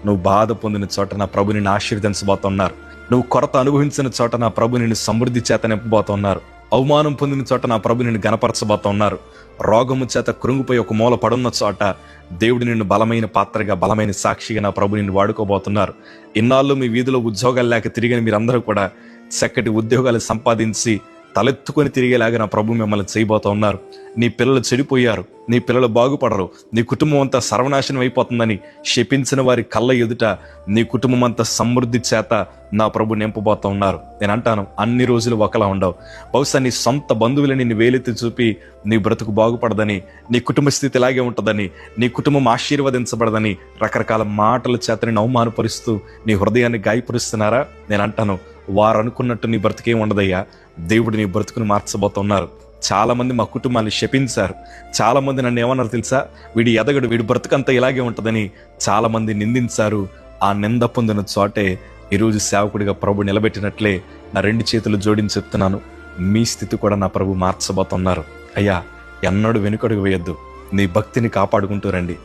నువ్వు బాధ పొందిన చోట నా ప్రభు నిన్ను ఆశీర్వదించబోతున్నారు. నువ్వు కొరత అనుభవించిన చోట నా ప్రభు నిన్ను సమృద్ధి చేత నింపబోతున్నారు. అవమానం పొందిన చోట నా ప్రభు నిన్ను గణపరచబోతున్నారు. రోగము చేత కృంగిపోయి ఒక మూల పడున్న చోట దేవుడు నిన్ను బలమైన పాత్రగా, బలమైన సాక్షిగా నా ప్రభు నిన్ను వాడుకోబోతున్నారు. ఇన్నాళ్ళు మీ వీధిలో ఉద్యోగాలు లేక తిరిగిన మీరందరూ కూడా చక్కటి ఉద్యోగాలు సంపాదించి తలెత్తుకొని తిరిగేలాగా నా ప్రభు మిమ్మల్ని చేయబోతూ ఉన్నారు. నీ పిల్లలు చెడిపోయారు, నీ పిల్లలు బాగుపడరు, నీ కుటుంబం అంతా సర్వనాశనం అయిపోతుందని శపించిన వారి కళ్ళ ఎదుట నీ కుటుంబం అంతా సమృద్ధి చేత నా ప్రభు నింపబోతూ ఉన్నారు. నేను అంటాను, అన్ని రోజులు ఒకలా ఉండవు. బహుశా నీ సొంత బంధువులు నిన్ను వేలెత్తి చూపి నీ బ్రతుకు బాగుపడదని, నీ కుటుంబ స్థితి ఇలాగే ఉంటుందని, నీ కుటుంబం ఆశీర్వదించబడదని రకరకాల మాటల చేత నిన్ను అవమానపరుస్తూ నీ హృదయాన్ని గాయపరుస్తున్నారా? నేను అంటాను, వారు అనుకున్నట్టు నీ బ్రతుకేం ఉండదయ్యా. దేవుడు నీ బ్రతుకుని మార్చబోతున్నారు. చాలా మంది మా కుటుంబాన్ని శపించారు. చాలా మంది నన్ను ఏమన్నారు తెలుసా? వీడి ఎదగడు, వీడి బ్రతుకంతా ఇలాగే ఉంటుందని చాలా మంది నిందించారు. ఆ నింద పొందిన చోటే ఈరోజు సేవకుడిగా ప్రభు నిలబెట్టినట్లే నా 2 చేతులు జోడించి చెప్తున్నాను, మీ స్థితి కూడా నా ప్రభు మార్చబోతున్నారు. అయ్యా, ఎన్నడూ వెనుకడుగు వేయొద్దు. నీ భక్తిని కాపాడుకుంటూ రండి.